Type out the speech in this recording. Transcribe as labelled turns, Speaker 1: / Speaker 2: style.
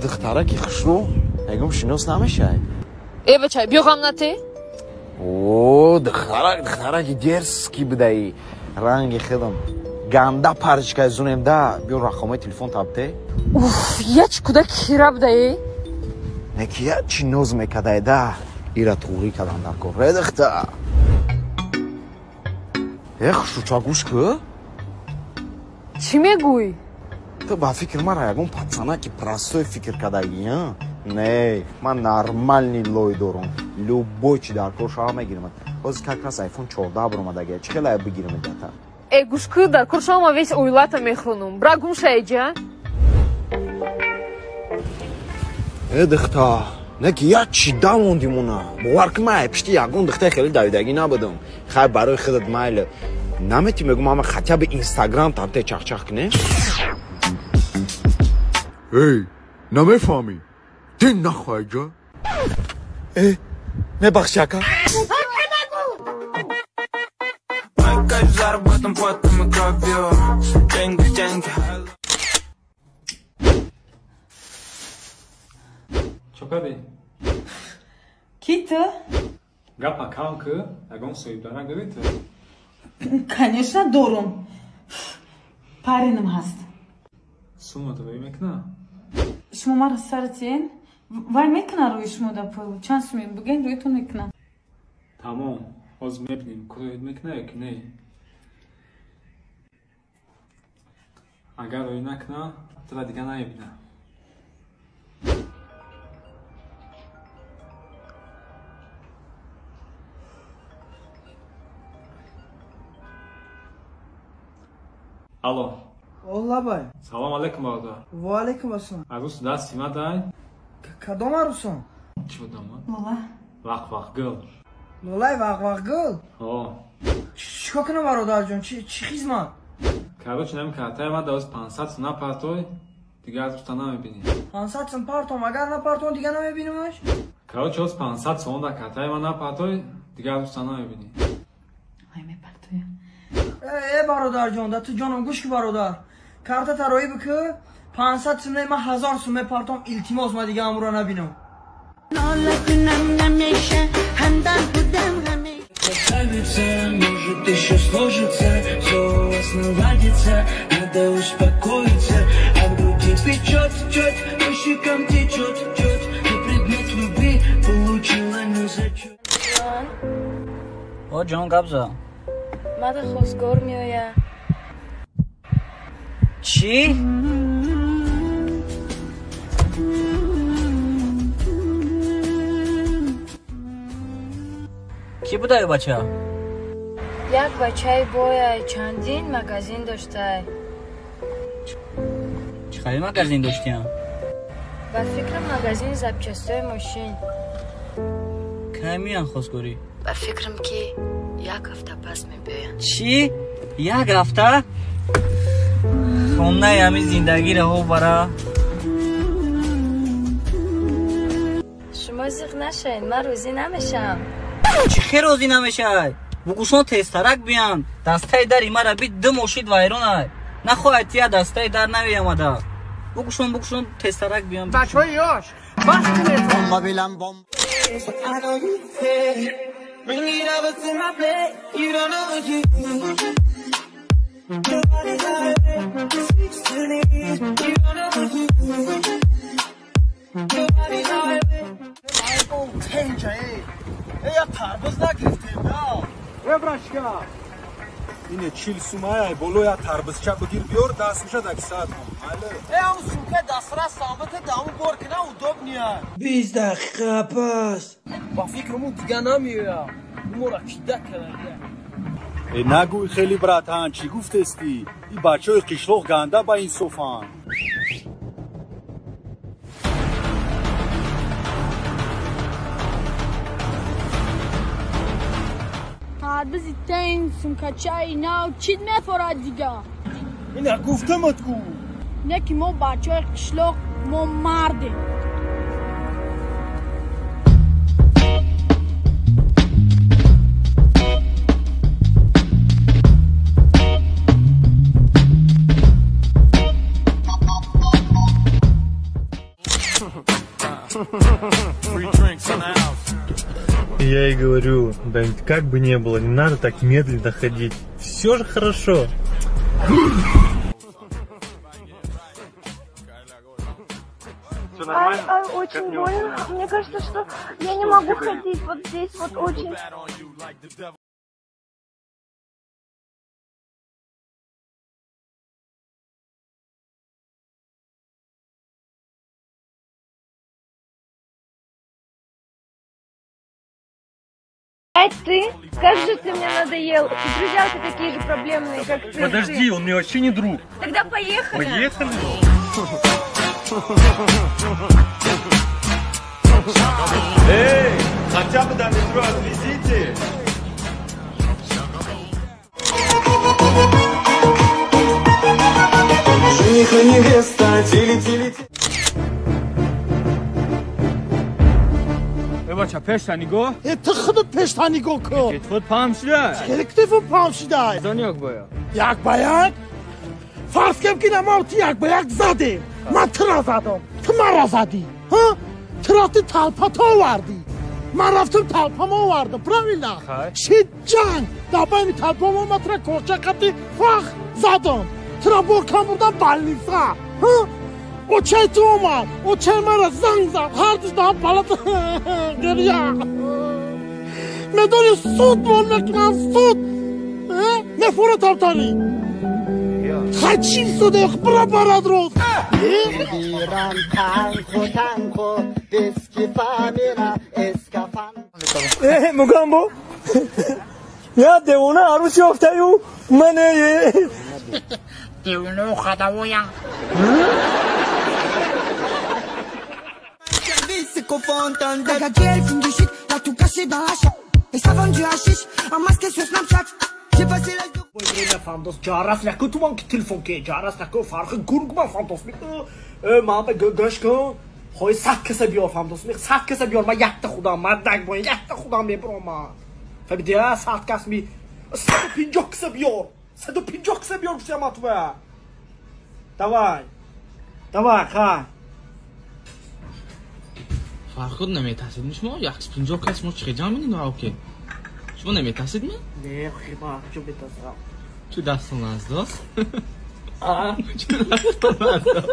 Speaker 1: духтараки хушрӯ ягон шинос намешай.
Speaker 2: Бачай, биё ғамнате?
Speaker 1: О, духтараки дерзкий будаи. Ранги хелам ганда парчкай зунем да. Биё рақамаи телефон табте.
Speaker 2: Уф, я чи куда кира будаи?
Speaker 1: Неки я чи ноз мекадай да. Ира туғри кадан дар кор. Редахта. Хушрӯ гӯш кӯ?
Speaker 2: Чӣ мегӯй?
Speaker 1: Ту ба фикр мара ягон пацанаки простой фикр кардагӣ, а? Не, ман нормальни лой дорам. Любой чи дар кор шава мегирам. Ҳозир как раз iPhone 14 буромадагия. Чӣ хелая бигирам дата?
Speaker 2: Гӯш кӯ дар кор шава ма вес оилата мехӯнум. Бра гумшаеҷа?
Speaker 1: Духта, неки як чи давондимона. Бовар кунай, пишти ягон духтаи хеле давидагӣ набудам. Хай барои худат майли. Наметӣ мегӯм ама хотя бы Instagram табте чахчах кунем?
Speaker 3: Эй, намефаҳмӣ? Дин нахоҳай ҷо?
Speaker 1: Мебахши ака.
Speaker 4: Чокади?
Speaker 5: Ки ту?
Speaker 4: Гапа кам ки ягон соҳибдорак дорӣ ту?
Speaker 5: Конечно дорум. Паринам ҳаст.
Speaker 4: Суммата бӣ мекуна?
Speaker 5: Шумо маро саратен? Вай мекуна рӯи шумо да пулу? Чанд сум буген рӯитон мекуна?
Speaker 4: Тамом, ҳозир мебинем кӯдоид мекуна ки не. Агар рӯй накуна, тира дига намебина. Алло.
Speaker 6: Олла бай.
Speaker 4: Салом алейкум бародар.
Speaker 6: Ва алейкум ассалом.
Speaker 4: Арӯз даст имадай?
Speaker 6: Кадом арӯсон?
Speaker 4: Чӣ будама?
Speaker 5: Лола.
Speaker 4: Вақ гул.
Speaker 6: Лолай вақ гул?
Speaker 4: Ҳо.
Speaker 6: Чикор кунам бародарҷон? Чӣ хизмат?
Speaker 4: Короче, нами картай ма даоз 500 сум напартой, дигар рӯзта намебинӣ.
Speaker 6: 500 сум партом, агар напартом дига намебинамаш?
Speaker 4: Короче, ҳоз 500 сум да картай ма напартой, дигар рӯзта намебинӣ.
Speaker 5: Ай мепартоям.
Speaker 6: Бародарҷон, да ту ҷонам гӯш ки бародар. Карта тароӣ бикӯ, 500 сум не, ман 1000 сум мепартом, илтимос ма дига амро набинам.
Speaker 7: Может еще сложится, все у вас наладится, надо успокоиться, а в груди печет, чет, по щекам течет, чет, ты предмет любви получила не зачет.
Speaker 8: О, Джон Габза.
Speaker 9: Мада хостгор меоя.
Speaker 8: Чӣ? Ки будай бача?
Speaker 9: Як бачаи бояй чандин магазин доштай.
Speaker 8: Чӣ хеле магазин доштиям?
Speaker 9: Ба фикрам магазини запчастиҳои мошин.
Speaker 8: Кай меян хостгорӣ?
Speaker 9: Ба фикрам ки як ҳафта пас мебиёянд.
Speaker 8: Чӣ? Як ҳафта? Хоннаи ҳамин зиндагӣ раҳо бара.
Speaker 9: Шумо зиқ нашавед, ман рӯзӣ намешавам.
Speaker 8: Чӣ хел розӣ намешавай? Бугӯшон тезтарак биям. Дастаи дари мара бит ду мошид вайронай. Нахоҳад тия дастаи дар навиямада. Бугӯшон тезтарак биям.
Speaker 6: Бачаҳои ёш, бас кунед.
Speaker 7: Bomba bilan bomba. I know you care. Bring it over to my bed. You don't know what you do. Your body's alright. Speaks to me. You don't know what you do. Your body's alright.
Speaker 6: Ay bu tenca ya tarbuz nagiriftem ya.
Speaker 3: Вебрашка! Ине 40 сумая, боло я тарбузча бигир биёр, дастмиша дар кисаат кун. Майли?
Speaker 6: Ам сука дастра самата даму бор кина удобния.
Speaker 7: 20 дақиқа пас.
Speaker 6: Ба фикрму дига намеоям. Умора кида карда.
Speaker 3: нагӯй хеле братан, чӣ гуфтести? И бачаҳои қишлоқ ганда ба инсофанд.
Speaker 10: Тарбузи тен, сумкачаи нав, чид мефорад дига?
Speaker 6: Ина гуфтамат ку.
Speaker 10: Не ки мо бачаҳои қишлоқ, мо мардем.
Speaker 11: я и говорю, да как бы не было, не надо так медленно ходить. Все же хорошо.
Speaker 12: Ай, очень больно. Мне кажется, что я не могу ходить вот здесь, вот очень. Ай, ты? Как же ты мне надоел? И друзья-то такие же проблемные, как ты.
Speaker 11: Подожди, он мне вообще не друг.
Speaker 12: Тогда поехали.
Speaker 11: Поехали.
Speaker 3: Эй, хотя бы до метро отвезите.
Speaker 7: Жених и невеста, тили-тили.
Speaker 3: بچه پشت نگاه
Speaker 13: تو خودت پشت نگاه کن
Speaker 3: کتفت پام شده
Speaker 13: کلکتیف پام شده
Speaker 3: زن یک باید
Speaker 13: یک باید فرض کم که نما تو یک باید زدیم من ترا زدم تو مرا زدی ها ترا تو تلپا تو آوردی من رفتم تلپا ما آوردم پراویلا چی جنگ در بین تلپا ما ترا کوچه کتی فخ زدم ترا برکم بودم بلیسا ها او چه تو اومد او چه مرا زنگ زد هر دوش دام پلت گریه میدونی سود بول میکنم سود نفوره تبتانی خچی سوده برا براد روز
Speaker 7: بیران تنخو دسکی فامینا اسکافان
Speaker 6: مگامبو یا دیوانه عروسی افتایو منه
Speaker 13: دیوانه خداویا
Speaker 7: Dagagiel fin du shit, là tout caché dans la chatte. Et ça vend du hashish, en masqué sur Snapchat. J'ai passé l'âge de...
Speaker 13: فاندوس جارس نکو تو من که تلفن که جارس نکو فرق گرگ با فاندوس میکنه ما به گوش کن خوی سخت کسی بیار فاندوس میخ سخت کسی بیار من یک تا خودم مردک باید یک تا خودم میبرم من فهمیدی سخت کس می 150 کسی بیار 150 کسی بیار بسیم ما توه давай خواهی
Speaker 14: فرخود نمیترسید شما 150 کس ما چه جا میدین اوکی شما نمیترسید من
Speaker 13: نه خیلی چه بترسم
Speaker 14: چه دستون از دست
Speaker 13: آه
Speaker 14: چه دستون از دست